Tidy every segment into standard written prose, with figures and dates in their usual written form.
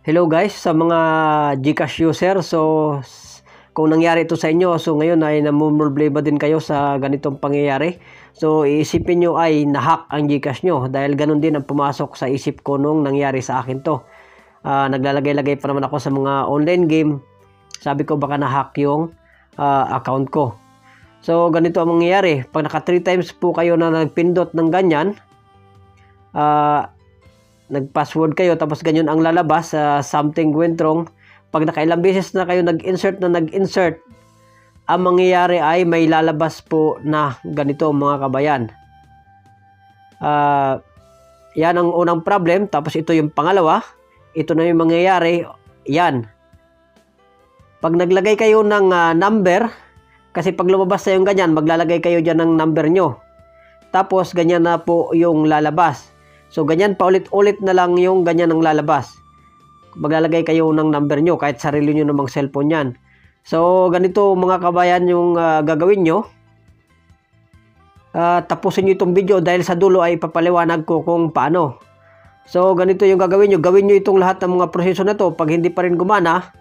Hello guys sa mga GCash user. Kung nangyari ito sa inyo, ngayon ay namumroblema din kayo sa ganitong pangyayari. Iisipin nyo ay nahack ang GCash nyo dahil ganun din ang pumasok sa isip ko nung nangyari sa akin to. Naglalagay-lagay pa naman ako sa mga online game. Sabi ko baka nahack yung account ko. Ganito ang mangyayari. Pag naka 3 times po kayo na nagpindot ng ganyan, nag-password kayo tapos ganyan ang lalabas, something went wrong. Pag nakailang beses na kayo nag-insert, ang mangyayari ay may lalabas po na ganito mga kabayan. Yan ang unang problem. Tapos ito yung pangalawa. Ito na yung mangyayari. Yan. Pag naglagay kayo ng number, kasi pag lumabas na yung ganyan, maglalagay kayo dyan ng number nyo. Tapos ganyan na po yung lalabas. Ganyan paulit-ulit na lang yung ganyan ang lalabas. Maglalagay kayo ng number nyo kahit sarili nyo namang cellphone yan. Ganito mga kabayan yung gagawin nyo. Tapusin nyo itong video dahil sa dulo ay papaliwanag ko kung paano. Ganito yung gagawin nyo. Gawin nyo itong lahat ng mga proseso na to. Pag hindi pa rin gumana,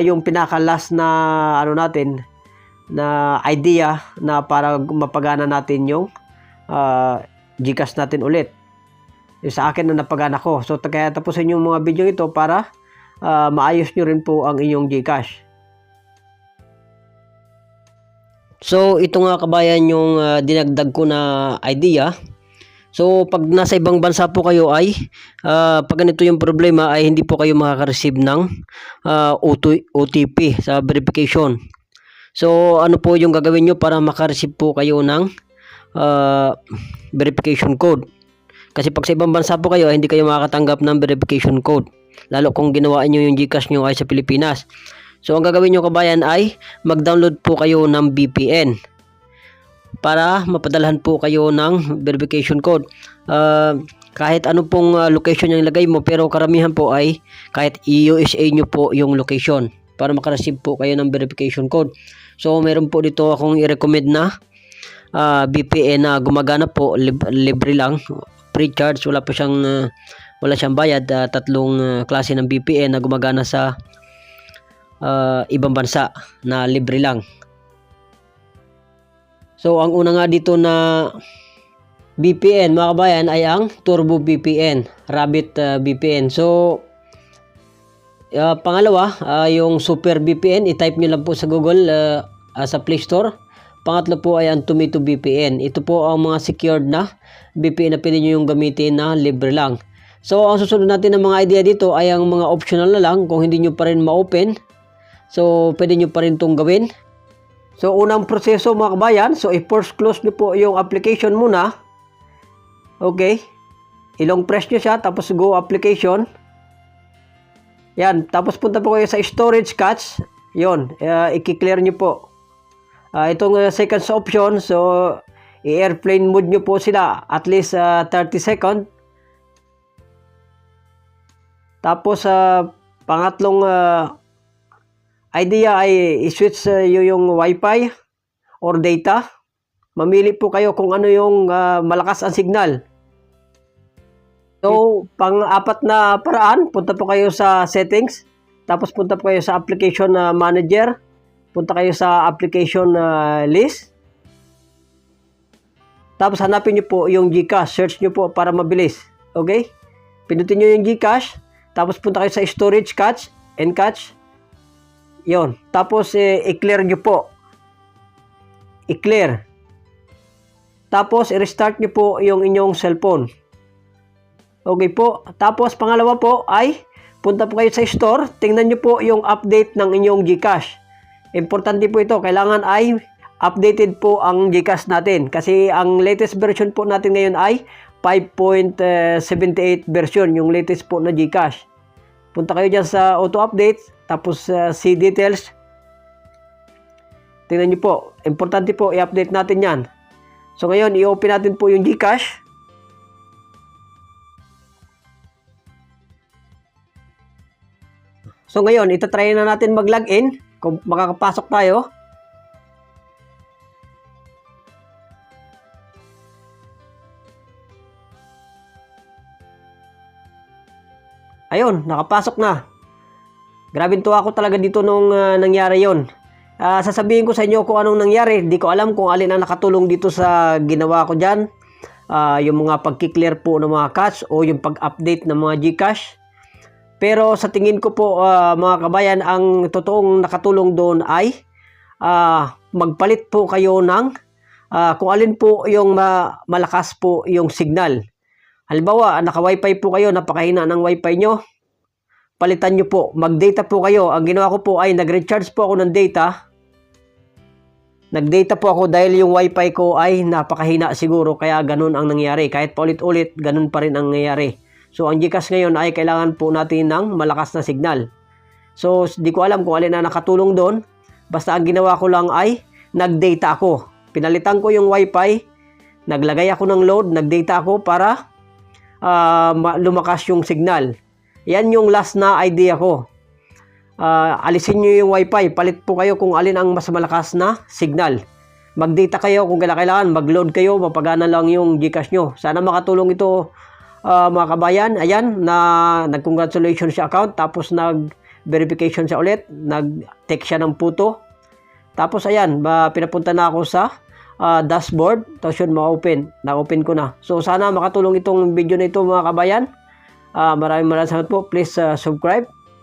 yung pinaka-last na na idea na para mapagana natin yung GCash natin ulit. Sa akin na napagana ko. Kaya tapusin yung mga video ito para maayos nyo rin po ang inyong GCash. Ito nga kabayan yung dinagdag ko na idea. Pag nasa ibang bansa po kayo ay pag ganito yung problema ay hindi po kayo makaka-receive ng OTP sa verification. Ano po yung gagawin nyo para maka-receive po kayo ng verification code? Kasi pag sa ibang bansa po kayo, hindi kayo makakatanggap ng verification code. Lalo kung ginawa nyo yung GCash nyo ay sa Pilipinas. Ang gagawin nyo kabayan ay mag-download po kayo ng VPN para mapadalhan po kayo ng verification code. Kahit ano pong location yung ilagay mo, pero karamihan po ay kahit USA nyo po yung location para makareceive po kayo ng verification code. Meron po dito akong i-recommend na VPN na gumagana po, libre lang. Free charge, wala siyang bayad. Tatlong klase ng VPN na gumagana sa ibang bansa na libre lang. Ang una nga dito na VPN mga kabayan ay ang Turbo VPN, Rabbit VPN. Pangalawa, yung Super VPN, i-type nyo lang po sa Google sa Play Store. Pangatlo po ay ang Tomato VPN. Ito po ang mga secured na VPN na pwede nyo yung gamitin na libre lang. Ang susunod natin ng mga idea dito ay ang mga optional na lang kung hindi nyo pa rin ma-open. Pwede nyo pa rin itong gawin. Unang proseso mga kabayan, i-force close nyo po yung application muna. Okay. Ilong press nyo siya, tapos go application. Yan. Tapos punta po kayo sa storage cache. Yun. I-clear nyo po. Itong second option, i-airplane mode nyo po sila at least 30 seconds. Tapos pangatlong idea ay i-switch yung Wi-Fi or data. Mamili po kayo kung ano yung malakas ang signal. Pang-apat na paraan, punta po kayo sa settings. Tapos punta po kayo sa application manager. Punta kayo sa application list. Tapos hanapin nyo po yung GCash. Search nyo po para mabilis. Okay? Pindutin nyo yung GCash. Tapos punta kayo sa storage cache and cache. Yon. Tapos i-clear nyo po. I-clear. Tapos i-restart nyo po yung inyong cellphone. Okay po. Tapos pangalawa po ay punta po kayo sa store. Tingnan nyo po yung update ng inyong GCash. Importante po ito. Kailangan ay updated po ang GCash natin. Kasi ang latest version po natin ngayon ay 5.78 version. Yung latest po na GCash. Punta kayo dyan sa auto update. Tapos see details. Tingnan nyo po. Importante po i-update natin yan. Ngayon i-open natin po yung GCash. Ngayon itatry na natin mag-login. Kung makakapasok tayo. Ayun, nakapasok na. Grabe to ako talaga dito nung nangyari yon. Sasabihin ko sa inyo kung anong nangyari. Di ko alam kung alin ang nakatulong dito sa ginawa ko dyan. Yung mga pagkiklear po ng mga cash o yung pag-update ng mga GCash. Pero sa tingin ko po mga kabayan, ang totoong nakatulong doon ay magpalit po kayo ng kung alin po yung malakas po yung signal. Halimbawa, naka-wifi po kayo, napakahina ng wifi nyo. Palitan nyo po, mag-data po kayo. Ang ginawa ko po ay nag-recharge po ako ng data. Nag-data po ako dahil yung wifi ko ay napakahina siguro, kaya ganun ang nangyari. Kahit paulit-ulit, ganun pa rin ang nangyari. So ang GCash ngayon ay kailangan po natin ng malakas na signal. So di ko alam kung alin na nakatulong doon. Basta ang ginawa ko lang ay nag-data ako. Pinalitan ko yung wifi, naglagay ako ng load, nag-data ako para lumakas yung signal. Yan yung last na idea ko. Alisin nyo yung wifi, palit po kayo kung alin ang mas malakas na signal. Mag-data kayo kung kailangan, mag-load kayo, mapagana lang yung GCash nyo. Sana makatulong ito mga kabayan. Ayan, nag-congratulations siya account, tapos nag-verification siya ulit, nag-take siya ng puto. Tapos ayan, pinapunta na ako sa dashboard, tapos yun ma-open. Na-open ko na. So sana makatulong itong video na ito mga kabayan. Maraming salamat po. Please subscribe.